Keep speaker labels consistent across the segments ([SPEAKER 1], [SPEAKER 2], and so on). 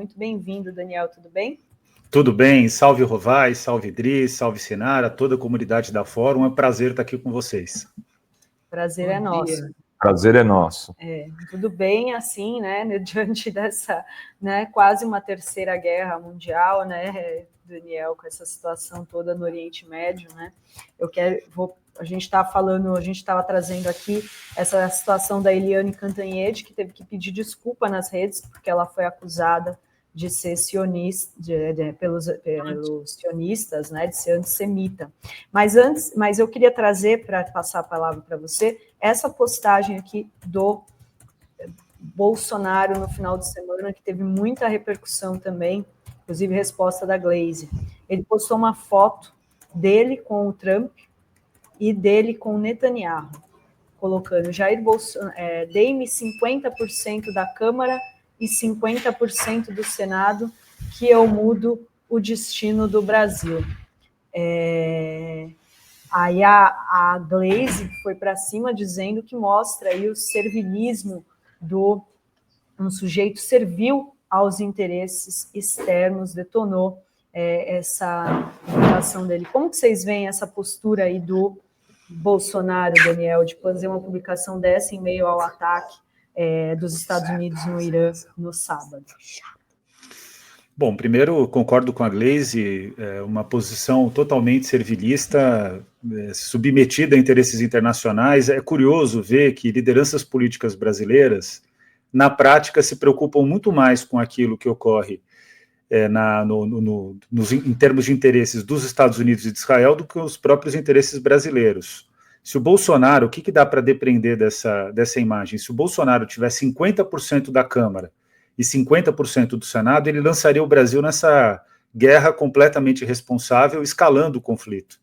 [SPEAKER 1] Muito bem-vindo, Daniel, tudo bem?
[SPEAKER 2] Tudo bem, salve Rovai, salve Dri, salve Sinara, toda a comunidade da Fórum, é um prazer estar aqui com vocês.
[SPEAKER 1] Prazer é nosso.
[SPEAKER 3] Prazer é nosso.
[SPEAKER 1] Tudo bem, assim, né, diante dessa, né, quase uma terceira guerra mundial, né, Daniel, com essa situação toda no Oriente Médio, né, a gente estava trazendo aqui essa situação da Eliane Cantanhede, que teve que pedir desculpa nas redes, porque ela foi acusada de ser sionista, pelos sionistas, né, de ser antissemita. Mas eu queria trazer, para passar a palavra para você, essa postagem aqui do Bolsonaro no final de semana, que teve muita repercussão também, inclusive resposta da Glaze. Ele postou uma foto dele com o Trump e dele com o Netanyahu, colocando Jair Bolsonaro, dei-me 50% da Câmara e 50% do Senado, que eu mudo o destino do Brasil. Aí a Glaze foi para cima dizendo que mostra aí o servilismo do um sujeito servil aos interesses externos, detonou essa relação dele. Como que vocês veem essa postura aí do Bolsonaro, Daniel, de fazer uma publicação dessa em meio ao ataque dos Estados Unidos no Irã no sábado?
[SPEAKER 2] Bom, primeiro, concordo com a Glaze, uma posição totalmente servilista, submetida a interesses internacionais. É curioso ver que lideranças políticas brasileiras, na prática, se preocupam muito mais com aquilo que ocorre em termos de interesses dos Estados Unidos e de Israel do que os próprios interesses brasileiros. Se o Bolsonaro, o que dá para depreender dessa imagem? Se o Bolsonaro tiver 50% da Câmara e 50% do Senado, ele lançaria o Brasil nessa guerra completamente irresponsável, escalando o conflito.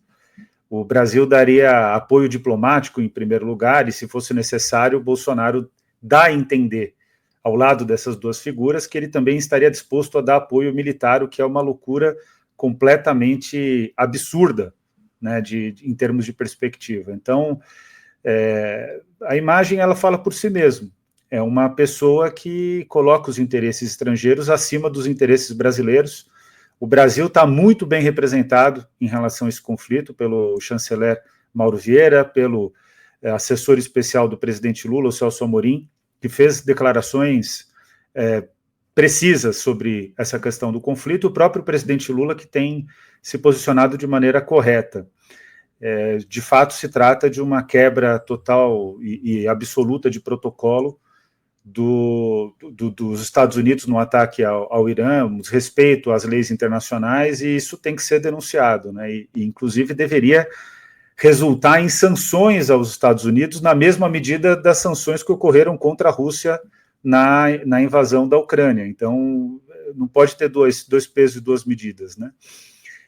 [SPEAKER 2] O Brasil daria apoio diplomático em primeiro lugar, e se fosse necessário, o Bolsonaro dá a entender, ao lado dessas duas figuras, que ele também estaria disposto a dar apoio militar, o que é uma loucura completamente absurda, né, em termos de perspectiva. Então, a imagem ela fala por si mesma. É uma pessoa que coloca os interesses estrangeiros acima dos interesses brasileiros. O Brasil está muito bem representado em relação a esse conflito pelo chanceler Mauro Vieira, pelo assessor especial do presidente Lula, o Celso Amorim, que fez declarações precisas sobre essa questão do conflito, o próprio presidente Lula, que tem se posicionado de maneira correta. De fato, se trata de uma quebra total e absoluta de protocolo dos Estados Unidos no ataque ao Irã, respeito às leis internacionais, e isso tem que ser denunciado, né? E inclusive deveria resultar em sanções aos Estados Unidos na mesma medida das sanções que ocorreram contra a Rússia na invasão da Ucrânia. Então, não pode ter dois pesos e duas medidas, né?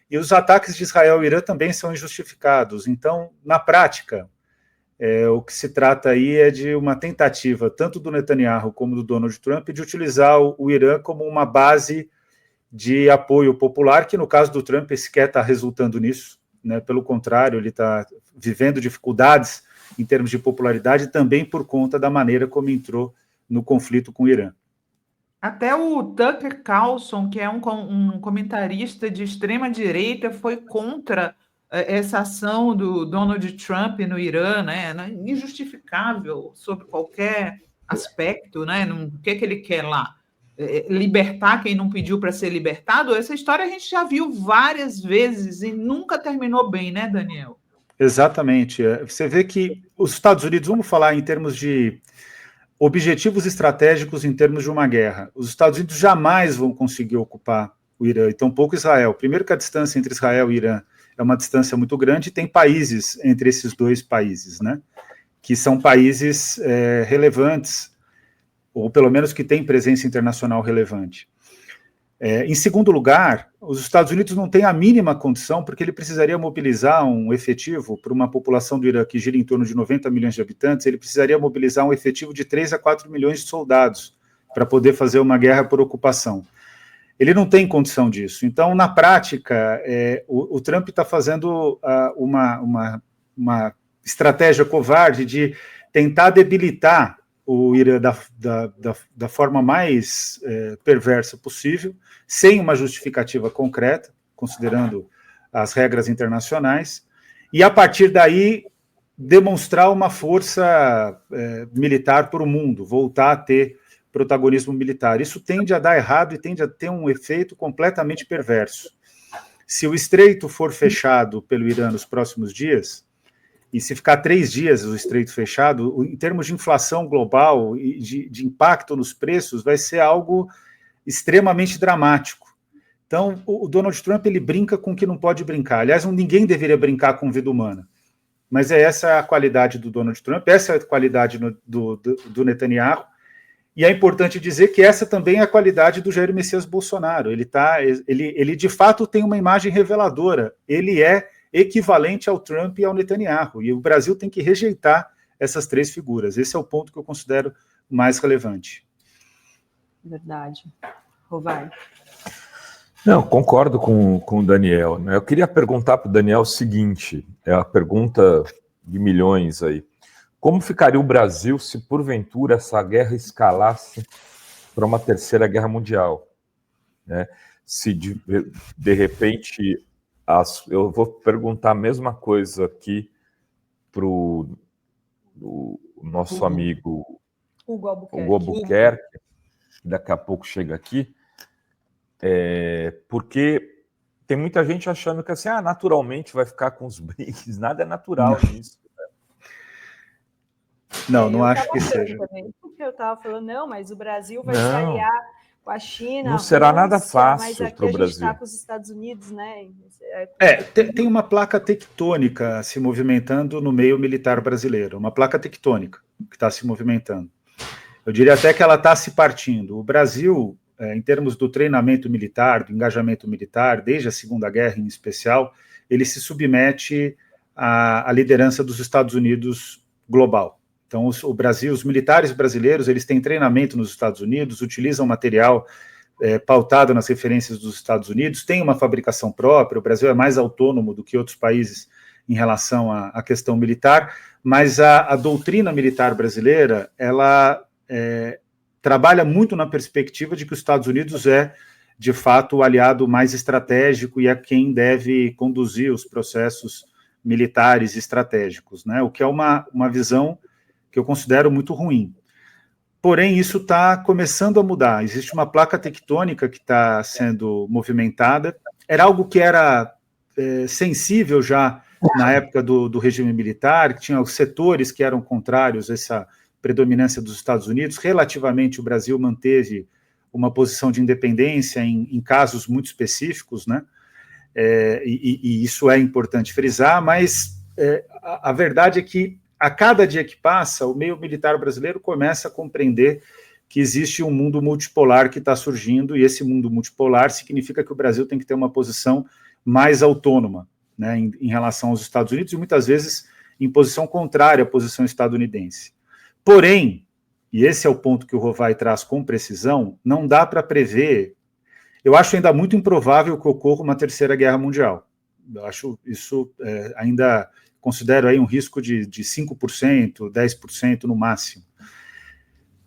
[SPEAKER 2] E os ataques de Israel e Irã também são injustificados. Então, na prática, o que se trata aí é de uma tentativa, tanto do Netanyahu como do Donald Trump, de utilizar o Irã como uma base de apoio popular, que no caso do Trump sequer está resultando nisso, né? Pelo contrário, ele está vivendo dificuldades em termos de popularidade também por conta da maneira como entrou no conflito com o Irã.
[SPEAKER 4] Até o Tucker Carlson, que é um comentarista de extrema-direita, foi contra essa ação do Donald Trump no Irã, né? Injustificável sob qualquer aspecto, né? O que ele quer lá? Libertar quem não pediu para ser libertado? Essa história a gente já viu várias vezes e nunca terminou bem, né, Daniel?
[SPEAKER 2] Exatamente. Você vê que os Estados Unidos, vamos falar em termos de objetivos estratégicos em termos de uma guerra. Os Estados Unidos jamais vão conseguir ocupar o Irã, e tampouco Israel. Primeiro que a distância entre Israel e Irã é uma distância muito grande, e tem países entre esses dois países, né, que são países relevantes, ou pelo menos que têm presença internacional relevante. Em segundo lugar, os Estados Unidos não têm a mínima condição, porque ele precisaria mobilizar um efetivo para uma população do Irã que gira em torno de 90 milhões de habitantes, ele precisaria mobilizar um efetivo de 3 a 4 milhões de soldados para poder fazer uma guerra por ocupação. Ele não tem condição disso. Então, na prática, o Trump está fazendo uma estratégia covarde de tentar debilitar o Irã da forma mais perversa possível, sem uma justificativa concreta, considerando as regras internacionais, e a partir daí demonstrar uma força militar para o mundo, voltar a ter protagonismo militar. Isso tende a dar errado e tende a ter um efeito completamente perverso. Se o estreito for fechado pelo Irã nos próximos dias, e se ficar 3 dias o estreito fechado, em termos de inflação global e de impacto nos preços, vai ser algo extremamente dramático. Então, o Donald Trump, ele brinca com o que não pode brincar. Aliás, ninguém deveria brincar com vida humana. Mas essa a qualidade do Donald Trump, essa é a qualidade do Netanyahu, e é importante dizer que essa também é a qualidade do Jair Messias Bolsonaro. Ele de fato tem uma imagem reveladora. Ele é equivalente ao Trump e ao Netanyahu, e o Brasil tem que rejeitar essas 3 figuras. Esse é o ponto que eu considero mais relevante.
[SPEAKER 1] Verdade. Rovai.
[SPEAKER 3] Não, concordo com o Daniel. Eu queria perguntar para o Daniel o seguinte, é a pergunta de milhões aí. Como ficaria o Brasil se, porventura, essa guerra escalasse para uma terceira guerra mundial? Né? Se, de repente, eu vou perguntar a mesma coisa aqui para o nosso amigo Hugo Albuquerque, que daqui a pouco chega aqui, porque tem muita gente achando que assim, naturalmente vai ficar com os BRICS, nada é natural nisso.
[SPEAKER 2] Não acho que seja.
[SPEAKER 1] Também, porque eu estava falando, não, mas o Brasil vai se aliar com a China.
[SPEAKER 3] Não será nada fácil para o Brasil.
[SPEAKER 1] A gente está com os Estados Unidos, né?
[SPEAKER 2] Tem uma placa tectônica se movimentando no meio militar brasileiro, uma placa tectônica que está se movimentando. Eu diria até que ela está se partindo. O Brasil, em termos do treinamento militar, do engajamento militar, desde a Segunda Guerra em especial, ele se submete à liderança dos Estados Unidos global. Então, o Brasil, os militares brasileiros, eles têm treinamento nos Estados Unidos, utilizam material pautado nas referências dos Estados Unidos, tem uma fabricação própria, o Brasil é mais autônomo do que outros países em relação à questão militar, mas a doutrina militar brasileira, ela trabalha muito na perspectiva de que os Estados Unidos é, de fato, o aliado mais estratégico e é quem deve conduzir os processos militares estratégicos, né? O que é uma visão que eu considero muito ruim. Porém, isso está começando a mudar. Existe uma placa tectônica que está sendo movimentada. Era algo que era sensível já na época do regime militar, que tinha os setores que eram contrários a essa predominância dos Estados Unidos. Relativamente, o Brasil manteve uma posição de independência em casos muito específicos, né? E isso é importante frisar, mas a verdade é que a cada dia que passa, o meio militar brasileiro começa a compreender que existe um mundo multipolar que está surgindo, e esse mundo multipolar significa que o Brasil tem que ter uma posição mais autônoma, né, em relação aos Estados Unidos, e muitas vezes em posição contrária à posição estadunidense. Porém, e esse é o ponto que o Rovai traz com precisão, não dá para prever, eu acho ainda muito improvável que ocorra uma terceira guerra mundial. Eu acho isso ainda... considero aí um risco de 5%, 10% no máximo.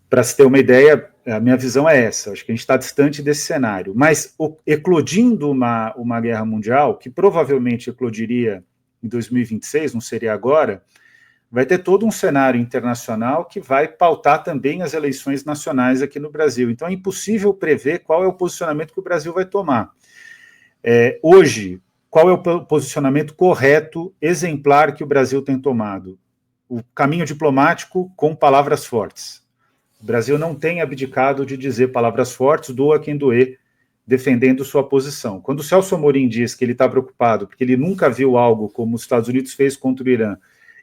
[SPEAKER 2] Para se ter uma ideia, a minha visão é essa, acho que a gente está distante desse cenário. Mas eclodindo uma guerra mundial, que provavelmente eclodiria em 2026, não seria agora, vai ter todo um cenário internacional que vai pautar também as eleições nacionais aqui no Brasil. Então é impossível prever qual é o posicionamento que o Brasil vai tomar. Hoje, qual é o posicionamento correto, exemplar que o Brasil tem tomado? O caminho diplomático com palavras fortes. O Brasil não tem abdicado de dizer palavras fortes, doa quem doer, defendendo sua posição. Quando o Celso Amorim diz que ele está preocupado porque ele nunca viu algo como os Estados Unidos fez contra o Irã,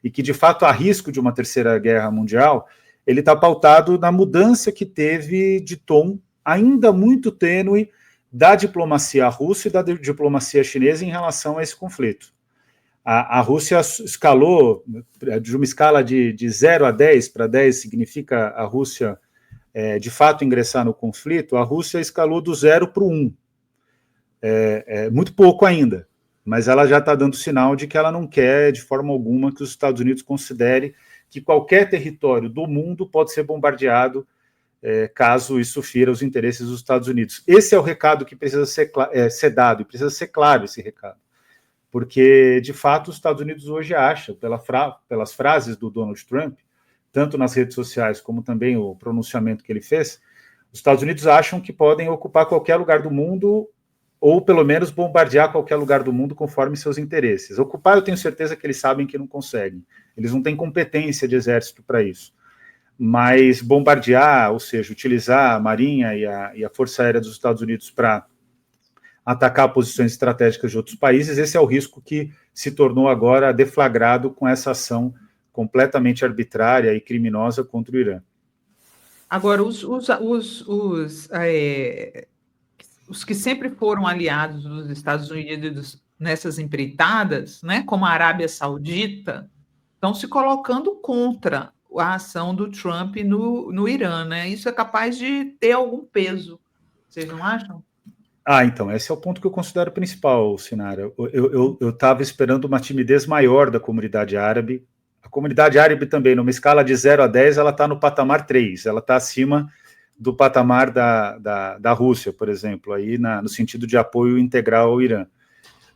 [SPEAKER 2] e que de fato há risco de uma terceira guerra mundial, ele está pautado na mudança que teve de tom, ainda muito tênue, da diplomacia russa e da diplomacia chinesa em relação a esse conflito. A Rússia escalou, de uma escala de 0 a 10, para 10 significa a Rússia de fato ingressar no conflito, a Rússia escalou do 0 para o 1. Muito pouco ainda, mas ela já está dando sinal de que ela não quer, de forma alguma, que os Estados Unidos considere que qualquer território do mundo pode ser bombardeado caso isso fira os interesses dos Estados Unidos. Esse é o recado que precisa ser dado, e precisa ser claro esse recado. Porque, de fato, os Estados Unidos hoje acham, pelas frases do Donald Trump, tanto nas redes sociais como também o pronunciamento que ele fez, os Estados Unidos acham que podem ocupar qualquer lugar do mundo, ou pelo menos bombardear qualquer lugar do mundo conforme seus interesses. Ocupar, eu tenho certeza que eles sabem que não conseguem. Eles não têm competência de exército para isso. Mas bombardear, ou seja, utilizar a Marinha e a Força Aérea dos Estados Unidos para atacar posições estratégicas de outros países, esse é o risco que se tornou agora deflagrado com essa ação completamente arbitrária e criminosa contra o Irã.
[SPEAKER 4] Agora, os que sempre foram aliados dos Estados Unidos nessas empreitadas, né, como a Arábia Saudita, estão se colocando contra a ação do Trump no Irã, né? Isso é capaz de ter algum peso, vocês não acham?
[SPEAKER 2] Então, esse é o ponto que eu considero principal, Sinara. Eu estava esperando uma timidez maior da comunidade árabe. A comunidade árabe também, numa escala de 0 a 10, ela está no patamar 3, ela está acima do patamar da Rússia, por exemplo, aí no sentido de apoio integral ao Irã.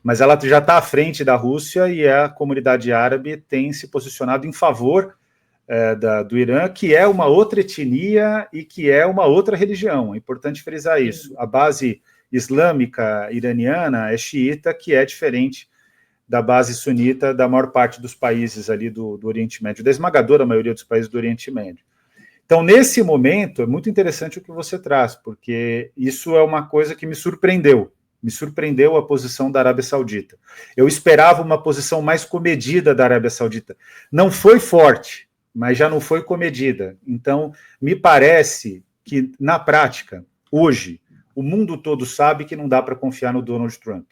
[SPEAKER 2] Mas ela já está à frente da Rússia e a comunidade árabe tem se posicionado em favor do Irã, que é uma outra etnia e que é uma outra religião. É importante frisar isso. A base islâmica iraniana é xiita, que é diferente da base sunita da maior parte dos países ali do Oriente Médio, da esmagadora maioria dos países do Oriente Médio. Então, nesse momento, é muito interessante o que você traz, porque isso é uma coisa que me surpreendeu a posição da Arábia Saudita. Eu esperava uma posição mais comedida da Arábia Saudita. Não foi forte, mas já não foi comedida. Então, me parece que, na prática, hoje, o mundo todo sabe que não dá para confiar no Donald Trump.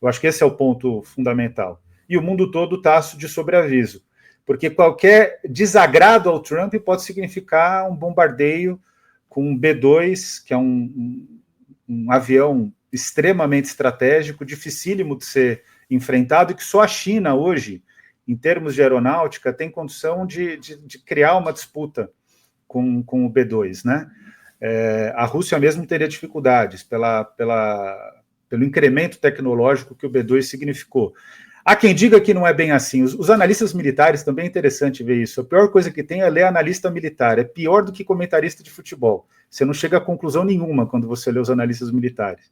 [SPEAKER 2] Eu acho que esse é o ponto fundamental. E o mundo todo está de sobreaviso, porque qualquer desagrado ao Trump pode significar um bombardeio com um B-2, que é um avião extremamente estratégico, dificílimo de ser enfrentado, e que só a China hoje, em termos de aeronáutica, tem condição de criar uma disputa com o B-2, né? A Rússia mesmo teria dificuldades pelo incremento tecnológico que o B-2 significou. Há quem diga que não é bem assim. Os analistas militares, também é interessante ver isso. A pior coisa que tem é ler analista militar. É pior do que comentarista de futebol. Você não chega a conclusão nenhuma quando você lê os analistas militares.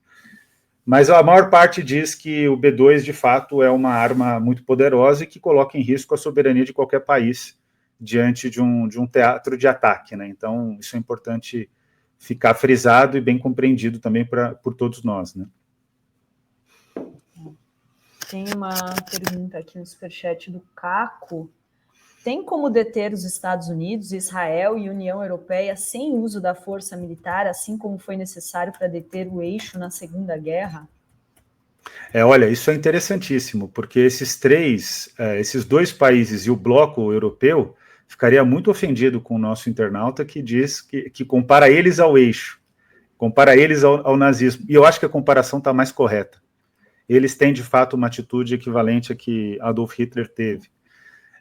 [SPEAKER 2] Mas a maior parte diz que o B-2, de fato, é uma arma muito poderosa e que coloca em risco a soberania de qualquer país diante de um teatro de ataque, né? Então, isso é importante ficar frisado e bem compreendido também por todos nós, né?
[SPEAKER 1] Tem uma pergunta aqui no superchat do Caco. Tem como deter os Estados Unidos, Israel e União Europeia sem uso da força militar, assim como foi necessário para deter o eixo na Segunda Guerra?
[SPEAKER 2] Olha, isso é interessantíssimo, porque esses dois países e o bloco europeu ficaria muito ofendido com o nosso internauta que diz que compara eles ao eixo, compara eles ao nazismo. E eu acho que a comparação está mais correta. Eles têm, de fato, uma atitude equivalente a que Adolf Hitler teve.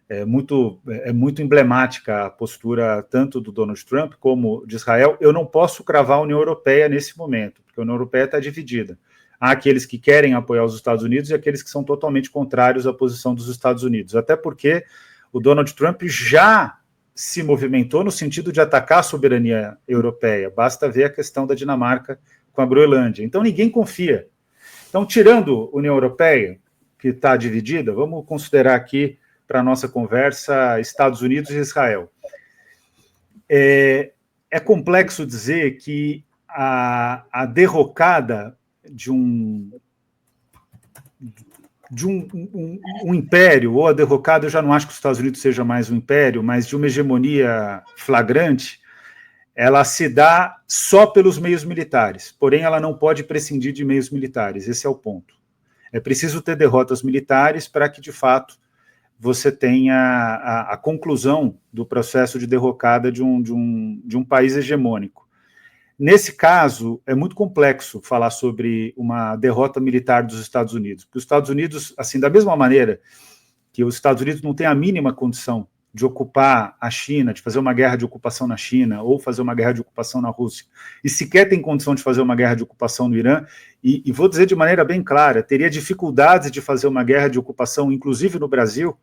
[SPEAKER 2] É muito emblemática a postura tanto do Donald Trump como de Israel. Eu não posso cravar a União Europeia nesse momento, porque a União Europeia está dividida. Há aqueles que querem apoiar os Estados Unidos e aqueles que são totalmente contrários à posição dos Estados Unidos. Até porque o Donald Trump já se movimentou no sentido de atacar a soberania europeia. Basta ver a questão da Dinamarca com a Groenlândia. Então, ninguém confia. Então, tirando a União Europeia, que está dividida, vamos considerar aqui, para a nossa conversa, Estados Unidos e Israel. É complexo dizer que a derrocada de um império, ou a derrocada, eu já não acho que os Estados Unidos seja mais um império, mas de uma hegemonia flagrante, ela se dá só pelos meios militares, porém ela não pode prescindir de meios militares, esse é o ponto. É preciso ter derrotas militares para que, de fato, você tenha a conclusão do processo de derrocada de um país hegemônico. Nesse caso, é muito complexo falar sobre uma derrota militar dos Estados Unidos, porque os Estados Unidos, assim, da mesma maneira que os Estados Unidos não têm a mínima condição de ocupar a China, de fazer uma guerra de ocupação na China, ou fazer uma guerra de ocupação na Rússia, e sequer tem condição de fazer uma guerra de ocupação no Irã, e vou dizer de maneira bem clara, teria dificuldades de fazer uma guerra de ocupação, inclusive no Brasil,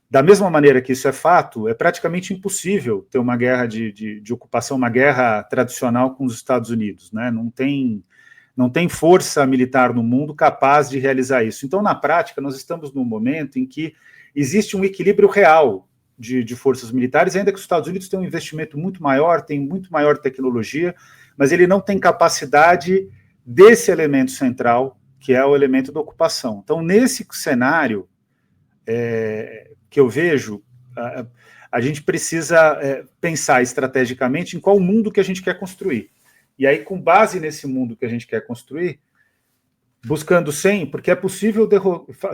[SPEAKER 2] da mesma maneira que isso é fato, é praticamente impossível ter uma guerra de ocupação, uma guerra tradicional com os Estados Unidos, né? Não tem força militar no mundo capaz de realizar isso. Então, na prática, nós estamos num momento em que existe um equilíbrio real de forças militares, ainda que os Estados Unidos tenham um investimento muito maior, tem muito maior tecnologia, mas ele não tem capacidade desse elemento central, que é o elemento da ocupação. Então, nesse cenário que eu vejo, a gente precisa pensar estrategicamente em qual mundo que a gente quer construir. E aí, com base nesse mundo que a gente quer construir, buscando porque é possível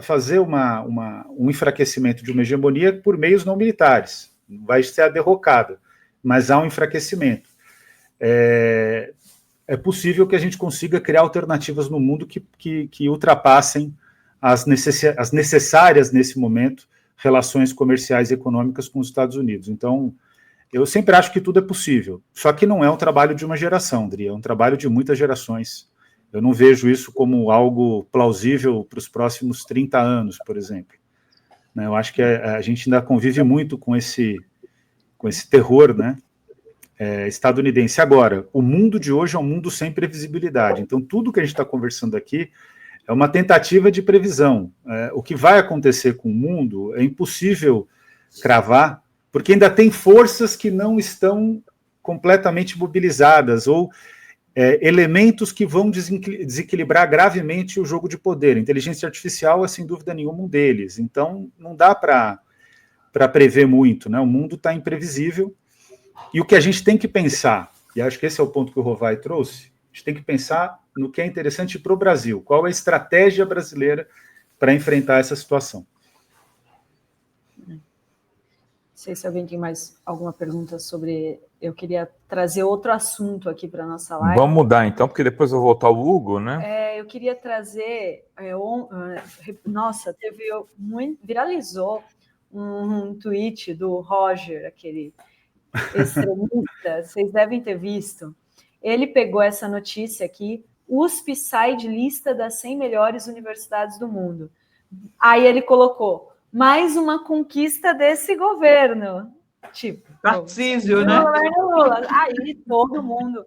[SPEAKER 2] fazer um enfraquecimento de uma hegemonia por meios não militares. Não vai ser a derrocada, mas há um enfraquecimento. É possível que a gente consiga criar alternativas no mundo que ultrapassem as necessárias, nesse momento, relações comerciais e econômicas com os Estados Unidos. Então, eu sempre acho que tudo é possível, só que não é um trabalho de uma geração, Dri, é um trabalho de muitas gerações. Eu não vejo isso como algo plausível para os próximos 30 anos, por exemplo. Eu acho que a gente ainda convive muito com esse terror, né, estadunidense. Agora, o mundo de hoje é um mundo sem previsibilidade, então tudo que a gente está conversando aqui é uma tentativa de previsão. O que vai acontecer com o mundo é impossível cravar, porque ainda tem forças que não estão completamente mobilizadas, ou elementos que vão desequilibrar gravemente o jogo de poder. A inteligência artificial é, sem dúvida nenhuma, um deles. Então, não dá para prever muito, né? O mundo está imprevisível, e o que a gente tem que pensar, e acho que esse é o ponto que o Rovai trouxe, a gente tem que pensar no que é interessante para o Brasil, qual é a estratégia brasileira para enfrentar essa situação.
[SPEAKER 1] Não sei se alguém tem mais alguma pergunta sobre... Eu queria trazer outro assunto aqui para a nossa live.
[SPEAKER 3] Vamos mudar então, porque depois eu vou voltar ao Hugo, né?
[SPEAKER 1] Eu queria trazer... Nossa, viralizou um tweet do Roger, aquele extremista, vocês devem ter visto. Ele pegou essa notícia aqui, USP sai de lista das 100 melhores universidades do mundo. Aí ele colocou, mais uma conquista desse governo. Tipo,
[SPEAKER 4] Tarcísio, né?
[SPEAKER 1] Lula. Aí todo mundo,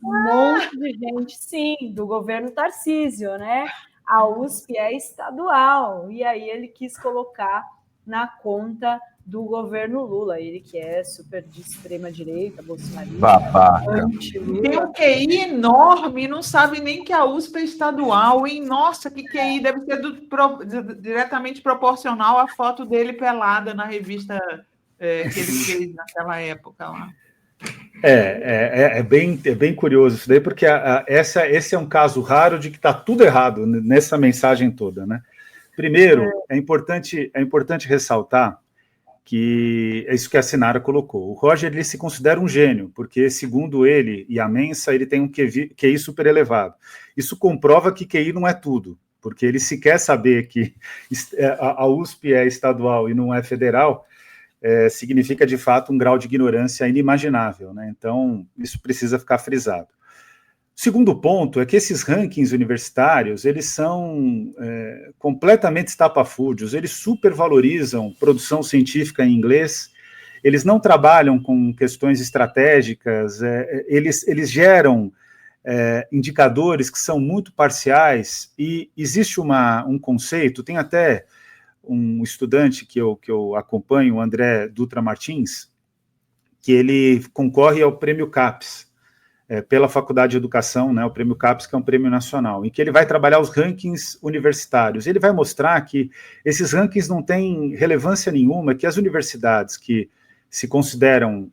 [SPEAKER 1] um monte de gente, sim, do governo Tarcísio, né? A USP é estadual. E aí ele quis colocar na conta do governo Lula, ele que é super de extrema-direita, bolsonarista, anti-Lula.
[SPEAKER 4] Tem um QI enorme, não sabe nem que a USP é estadual, hein? Nossa, que QI, deve ser diretamente proporcional à foto dele pelada na revista que ele fez naquela época lá.
[SPEAKER 2] É bem curioso isso daí, porque esse é um caso raro de que está tudo errado nessa mensagem toda, né? Primeiro, é importante ressaltar que é isso que a Sinara colocou. O Roger, ele se considera um gênio, porque, segundo ele e a Mensa, ele tem um QI super elevado. Isso comprova que QI não é tudo, porque ele se quer saber que a USP é estadual e não é federal, significa, de fato, um grau de ignorância inimaginável, né? Então, isso precisa ficar frisado. O segundo ponto é que esses rankings universitários, eles são completamente estapafúrdios, eles supervalorizam produção científica em inglês, eles não trabalham com questões estratégicas, eles geram indicadores que são muito parciais, e existe um conceito, tem até um estudante que eu acompanho, o André Dutra Martins, que ele concorre ao Prêmio CAPES, pela Faculdade de Educação, né, o Prêmio CAPES, que é um prêmio nacional, em que ele vai trabalhar os rankings universitários. Ele vai mostrar que esses rankings não têm relevância nenhuma, que as universidades que se consideram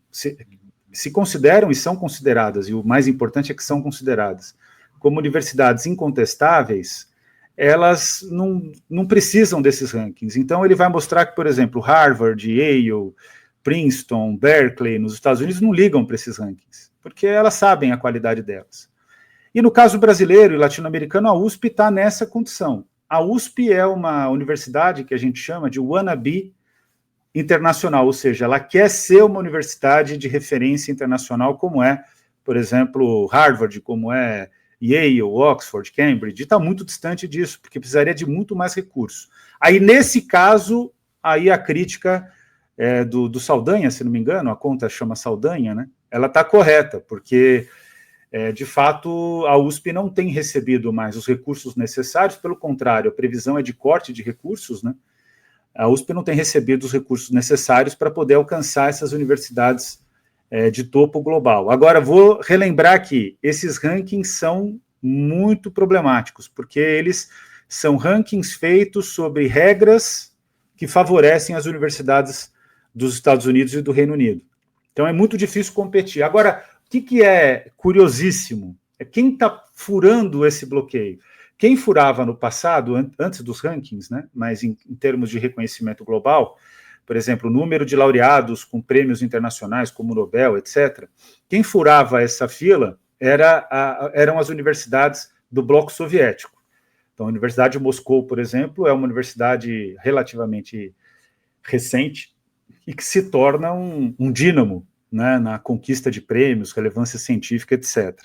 [SPEAKER 2] e são consideradas, e o mais importante é que são consideradas, como universidades incontestáveis, elas não precisam desses rankings. Então, ele vai mostrar que, por exemplo, Harvard, Yale, Princeton, Berkeley, nos Estados Unidos, não ligam para esses rankings, porque elas sabem a qualidade delas. E no caso brasileiro e latino-americano, a USP está nessa condição. A USP é uma universidade que a gente chama de wannabe internacional, ou seja, ela quer ser uma universidade de referência internacional, como é, por exemplo, Harvard, como é Yale, Oxford, Cambridge, e está muito distante disso, porque precisaria de muito mais recursos. Aí, nesse caso, aí a crítica do Saldanha, se não me engano, a conta chama Saldanha, né? Ela está correta, porque, de fato, a USP não tem recebido mais os recursos necessários, pelo contrário, a previsão é de corte de recursos, né? A USP não tem recebido os recursos necessários para poder alcançar essas universidades de topo global. Agora, vou relembrar que esses rankings são muito problemáticos, porque eles são rankings feitos sobre regras que favorecem as universidades dos Estados Unidos e do Reino Unido. Então, é muito difícil competir. Agora, o que é curiosíssimo é quem está furando esse bloqueio. Quem furava no passado, antes dos rankings, né, mas em termos de reconhecimento global, por exemplo, o número de laureados com prêmios internacionais, como o Nobel, etc., quem furava essa fila eram as universidades do bloco soviético. Então, a Universidade de Moscou, por exemplo, é uma universidade relativamente recente e que se torna um dínamo, né, na conquista de prêmios, relevância científica, etc.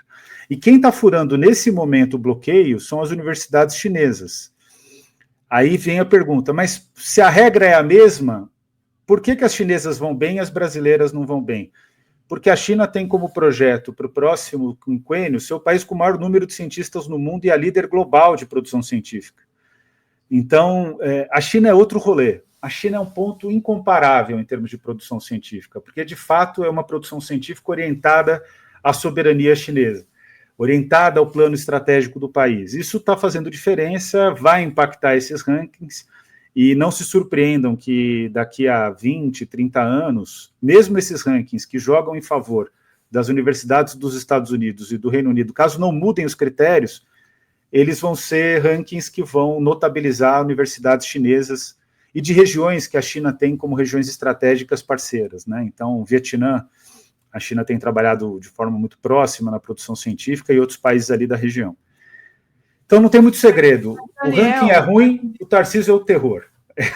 [SPEAKER 2] E quem está furando nesse momento o bloqueio são as universidades chinesas. Aí vem a pergunta, mas se a regra é a mesma, por que as chinesas vão bem e as brasileiras não vão bem? Porque a China tem como projeto para o próximo quinquênio ser o país com o maior número de cientistas no mundo e a líder global de produção científica. Então, a China é outro rolê. A China é um ponto incomparável em termos de produção científica, porque, de fato, é uma produção científica orientada à soberania chinesa, orientada ao plano estratégico do país. Isso está fazendo diferença, vai impactar esses rankings, e não se surpreendam que daqui a 20, 30 anos, mesmo esses rankings que jogam em favor das universidades dos Estados Unidos e do Reino Unido, caso não mudem os critérios, eles vão ser rankings que vão notabilizar universidades chinesas e de regiões que a China tem como regiões estratégicas parceiras, né? Então, o Vietnã, a China tem trabalhado de forma muito próxima na produção científica e outros países ali da região. Então, não tem muito segredo. O ranking é ruim, o Tarcísio é o terror.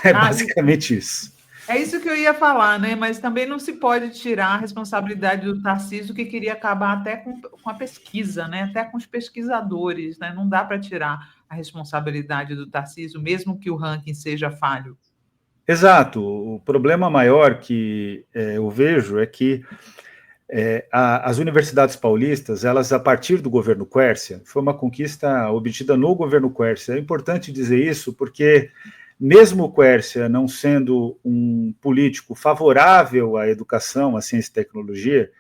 [SPEAKER 2] É basicamente isso.
[SPEAKER 4] É isso que eu ia falar, né? Mas também não se pode tirar a responsabilidade do Tarcísio, que queria acabar até com a pesquisa, né? Até com os pesquisadores, né? Não dá para tirar a responsabilidade do Tarcísio, mesmo que o ranking seja falho.
[SPEAKER 2] Exato. O problema maior que eu vejo é que as universidades paulistas, elas, a partir do governo Quércia, foi uma conquista obtida no governo Quércia. É importante dizer isso porque, mesmo o Quércia não sendo um político favorável à educação, à ciência e tecnologia,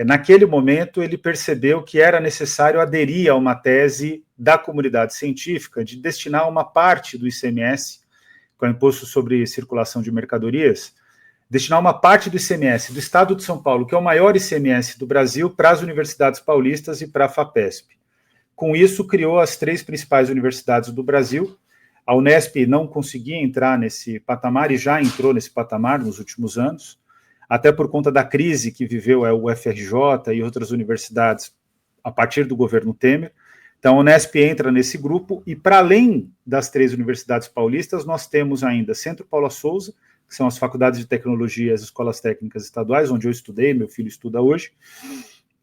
[SPEAKER 2] naquele momento ele percebeu que era necessário aderir a uma tese da comunidade científica de destinar uma parte do ICMS, que é o Imposto sobre Circulação de Mercadorias, destinar uma parte do ICMS do Estado de São Paulo, que é o maior ICMS do Brasil, para as universidades paulistas e para a FAPESP. Com isso, criou as 3 principais universidades do Brasil. A Unesp não conseguia entrar nesse patamar e já entrou nesse patamar nos últimos anos, até por conta da crise que viveu o UFRJ e outras universidades a partir do governo Temer. Então, a Unesp entra nesse grupo e, para além das 3 universidades paulistas, nós temos ainda Centro Paula Souza, que são as faculdades de tecnologia e as escolas técnicas estaduais, onde eu estudei, meu filho estuda hoje.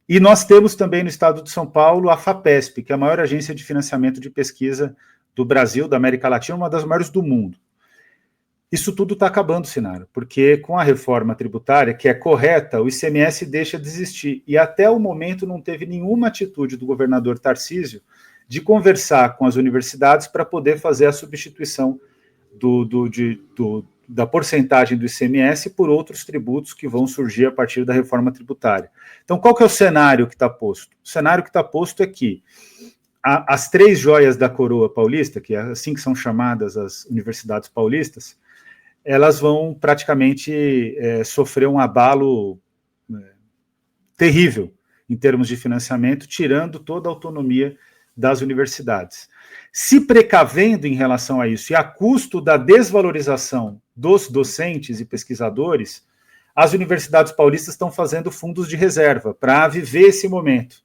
[SPEAKER 2] E nós temos também no estado de São Paulo a FAPESP, que é a maior agência de financiamento de pesquisa do Brasil, da América Latina, uma das maiores do mundo. Isso tudo está acabando, Sinara, porque com a reforma tributária, que é correta, o ICMS deixa de existir. E até o momento não teve nenhuma atitude do governador Tarcísio de conversar com as universidades para poder fazer a substituição da porcentagem do ICMS por outros tributos que vão surgir a partir da reforma tributária. Então, qual que é o cenário que está posto? O cenário que está posto é que as 3 joias da coroa paulista, que é assim que são chamadas as universidades paulistas, elas vão praticamente sofrer um abalo terrível em termos de financiamento, tirando toda a autonomia das universidades. Se precavendo em relação a isso, e a custo da desvalorização dos docentes e pesquisadores, as universidades paulistas estão fazendo fundos de reserva para viver esse momento.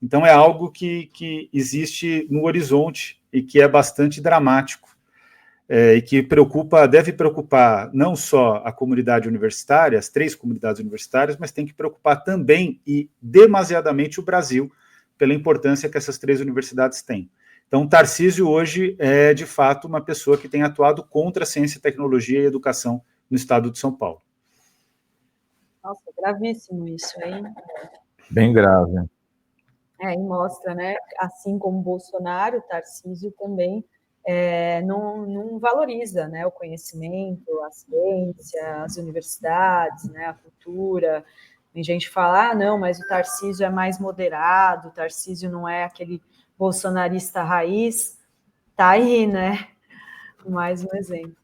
[SPEAKER 2] Então, é algo que existe no horizonte e que é bastante dramático. e que deve preocupar não só a comunidade universitária, as 3 comunidades universitárias, mas tem que preocupar também e demasiadamente o Brasil, pela importância que essas 3 universidades têm. Então, Tarcísio hoje é, de fato, uma pessoa que tem atuado contra a ciência, tecnologia e educação no estado de São Paulo.
[SPEAKER 1] Nossa, gravíssimo isso, hein?
[SPEAKER 3] Bem grave.
[SPEAKER 1] E mostra, né? Assim como Bolsonaro, Tarcísio também não valoriza, né, o conhecimento, a ciência, as universidades, né, a cultura. Tem gente que fala, não, mas o Tarcísio é mais moderado, o Tarcísio não é aquele bolsonarista raiz. Tá aí, né? Mais um exemplo.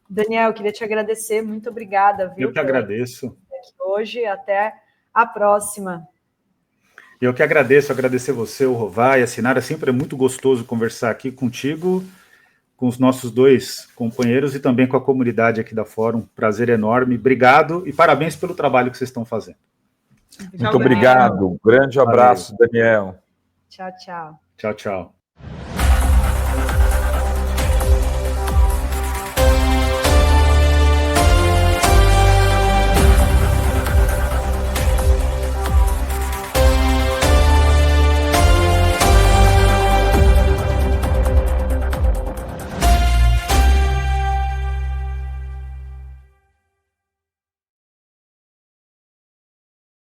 [SPEAKER 1] Daniel, queria te agradecer, muito obrigada, viu?
[SPEAKER 2] Eu que agradeço.
[SPEAKER 1] Aqui hoje, até a próxima.
[SPEAKER 2] Eu que agradecer você, o Rovai, a Sinara, sempre é muito gostoso conversar aqui contigo, com os nossos 2 companheiros e também com a comunidade aqui da Fórum. Prazer enorme, obrigado e parabéns pelo trabalho que vocês estão fazendo.
[SPEAKER 3] Muito obrigado, grande abraço, Daniel.
[SPEAKER 1] Tchau, tchau.
[SPEAKER 2] Tchau, tchau.